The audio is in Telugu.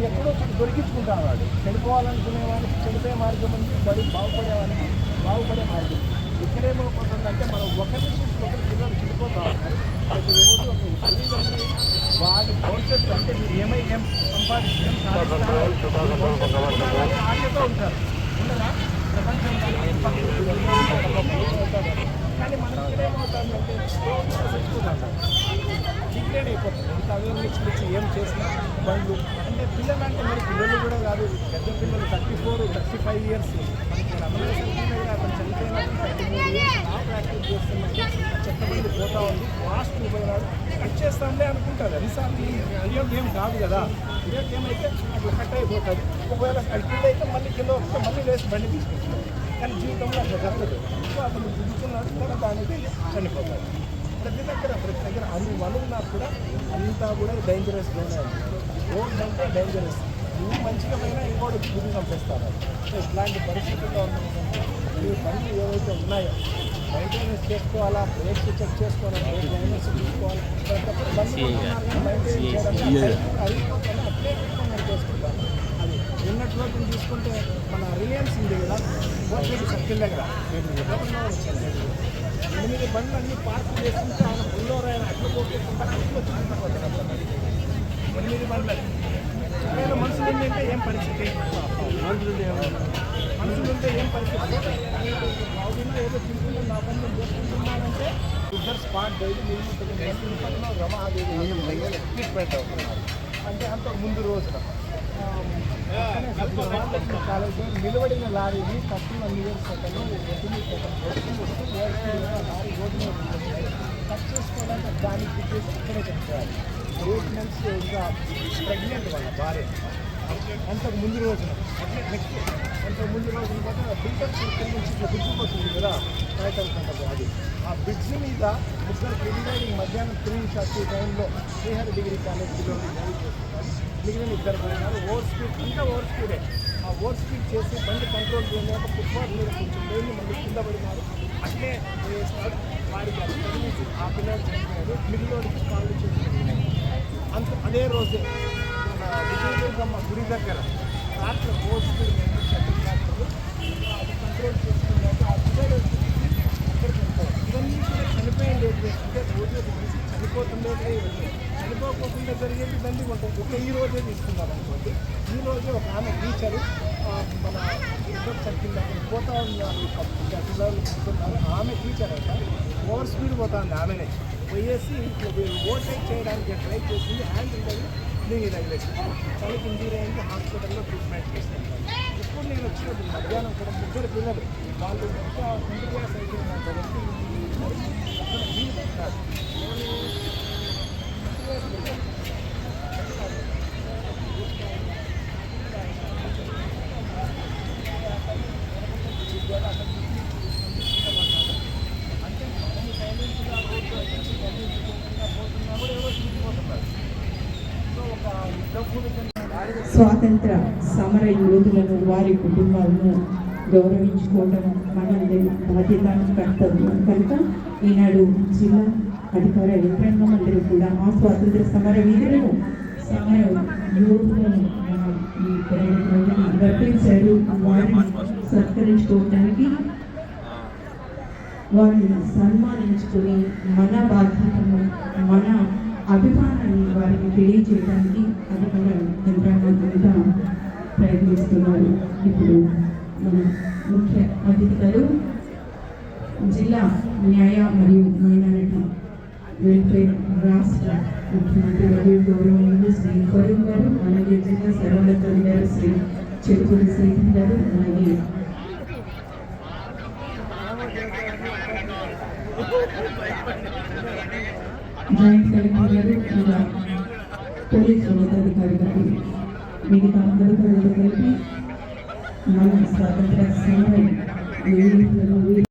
ఎక్కడో దొరికించుకుంటాను. వాడు చెడిపోవాలనుకునేవాడికి చెడిపోయే మార్గం ఉంది, వాడు బాగుపడేవాడికి బాగుపడే మార్గం. ఇక్కడేమవుతుందంటే మనం ఒకరి నుంచి ఒకరి పిల్లలు చెడిపోతా ఉన్నారు. ప్రతిరోజు ఒక తల్లిదండ్రి వాడి భవిష్యత్తు అంటే మీరు ఏం సంపాదించడం ఆశతో ఉంటారు ఉండదా ప్రపంచంలో. కానీ మనం ఇక్కడేమవుతామంటే చచ్చిపోతాం, డిగ్రేడ్ అయిపోతుంది. ఇంత అవేర్నెస్ ఇచ్చి ఏం చేసినా బండ్లు అంటే పిల్లలు అంటే మరి పిల్లలు కూడా కాదు, పెద్ద పిల్లలు 34, 35 ఇయర్స్. మనకి రమణ సంఖ్య అతను చనిపోయిన 33 ఇయర్స్ ఆ ప్రాక్టీస్ చేస్తున్నాడు. చెత్త బండి పోతా ఉంది, ఫాస్ట్ పోయినాడు, కట్ చేస్తాంలే అనుకుంటారు. అదిసార్లు వీడియో గేమ్ కాదు కదా, వీడియో గేమ్ అయితే అట్లా కట్ అయిపోతుంది. ఒకవేళ అది కింద అయితే మళ్ళీ కింద వస్తే మళ్ళీ వేసి బండి తీసుకుంటాడు. కానీ జీవితంలో అట్లా జరగదు. సో అతను దిగుతున్నాడు, తన దానికి చనిపోతాడు. ప్రతి దగ్గర అనుకున్నా కూడా అంతా కూడా డేంజరస్ జోనే ఉంది. రోడ్ అంటే డేంజరస్. నువ్వు మంచిగా పోయినా ఇంకోటి గురి చంపేస్తారు. సో ఇట్లాంటి పరిస్థితుల్లో ఉన్నందుకంటే ఈ బండ్లు ఏవైతే ఉన్నాయో మెయింటెనెన్స్ చేసుకోవాలా, బ్రేక్స్ చెక్ చేసుకోవాలి, మెయింటెనెన్స్ తీసుకోవాలి. బండి మెయింటైన్ చేయడం అట్లే మనం చేసుకుంటాము. అది ఉన్నట్టు తీసుకుంటే మన రిలయన్స్ ఉంది కదా, కోర్టు సర్కిల్ దగ్గర 8 బండ్లు అన్నీ పార్క్ చేసుకుంటే ఆయన బుల్లోరు ఆయన అట్లా పోకుండా అట్లా వచ్చిపోతారు. 8 బండ్లు ఒకవేళ మనుషులు ఏంటంటే ఏం పరిస్థితి, మనుషులు ఉంటే ఏం పరిస్థితి. బాగున్నా ఏదో తింటున్నా నా పనులు చేసుకుంటున్నానంటే ఇద్దరు స్పాట్ డైలీ నిలుపుతున్న రమాదేవి ట్రీట్మెంట్ అవుతున్నారు. అంటే అంత ముందు రోజున కాలేజ్ నిలబడిన లారీని 31 ఇయర్స్ అతను లారీ రోడ్డు మీద కట్ చేసుకోవడానికి దానికి పెట్టేసి ఇక్కడే చెప్పారు. 8 months ఇంకా ప్రెగ్నెంట్ వాళ్ళ భార్య. అంతకు ముందు రోజున అట్లే నెక్స్ట్ అంతకు ముందు రోజున కూడా ఫిల్టర్ సర్కిల్ నుంచి ఇట్లా బిడ్జిపోతుంది కదా టైటల్ కంటే అది. ఆ బ్రిడ్జ్ మీద ముగ్గురు క్రిమినల్ మధ్యాహ్నం 3:30 టైంలో శ్రీహరి డిగ్రీ కాలేజీలో డ్రైవ్ చేస్తున్నారు. మిగిలిన 2 పోయినారు. ఓవర్ స్పీడ్ ఇంకా ఓవర్ స్పీడే. ఆ ఓవర్ స్పీడ్ చేసి బండి కంట్రోల్ చేయలేక ఫుట్బాల్ మీద కొంచెం లేని మళ్ళీ కింద పడినారు. అట్లే వేసినాడు. వాడికి అది కలిసి ఆ పిల్లలు చనిపోయారు. మిగిలినోడికి కాళ్ళు చేసుకుంటున్నారు. అంత అదే రోజే మన విజయదుర్గమ్మ గుడి దగ్గర రాత్రి ఓవర్ స్పీడ్ సెకండ్ ట్రాక్టర్ అది కంట్రోల్ చేసుకున్నాక ఆ పిల్లలు ఇవన్నీ కూడా చనిపోయింది. అంటే రోజు చనిపోతుండే చనిపోకుండా జరిగేది బండి ఉంటుంది. ఒక ఈ రోజే తీసుకున్నారు అనుకోండి. ఈ రోజే ఒక ఆమె టీచరు మన ఇద్దరు సర్కిల్ పోతా ఉన్నారు, పిల్లలు కూర్చున్నారు. ఆమె టీచర్ అంట ఓవర్ స్పీడ్ పోతా ఉంది. ఆమెనే పోయేసి ఓవర్టేక్ చేయడానికి ట్రై చేసింది. హ్యాండ్ ఉండేది దీన్ని తగిలేసి తనకి ఇంజూరీ అయింది. హాస్పిటల్లో ట్రీట్మెంట్ చేస్తున్నారు. ఇప్పుడు నేను వచ్చినప్పుడు మధ్యాహ్నం కూడా 3 పిల్లలు వాళ్ళు ఇంకా 20 క్లాస్ అయిపోయిన కాబట్టి స్వాతంత్ర సమర యోధులను వారి కుటుంబాలను గౌరవించుకోవడం మనందరి బాధ్యత, కర్తవ్యం. కనుక ఈనాడు జిల్లా అధికార యంత్రాంగం అందరూ కూడా ఆ స్వాతంత్ర సమర వీరులను, సమర యోధులను ఈ కార్యక్రమాన్ని రప్పించారు. వారిని సత్కరించుకోవడానికి, వారిని సన్మానించుకొని మన బాధ్యతను, మన అభిమానాన్ని వారికి తెలియజేయడానికి అధికార యంత్రాంగం అంతా ప్రయత్నిస్తున్నారు. ఇప్పుడు మన ముఖ్య అతిథి గారు జిల్లా న్యాయ మరియు మైనారిటీ వెల్ఫేర్ రాష్ట్ర ముఖ్యమంత్రి మరియు గౌరవనీయులు శ్రీ ఫరూక్ గారు, అలాగే జిల్లా సర్వోన్నతాధికారి గారు శ్రీ చెరుకూరి శ్రీధర్ గారు, అలాగే జాయింట్ కలెక్టర్ గారు, ఇలా పోలీస్ ఉన్నతాధికారి గారు, మిగతా అందరితో కలిపి మన స్వాతంత్ర సమర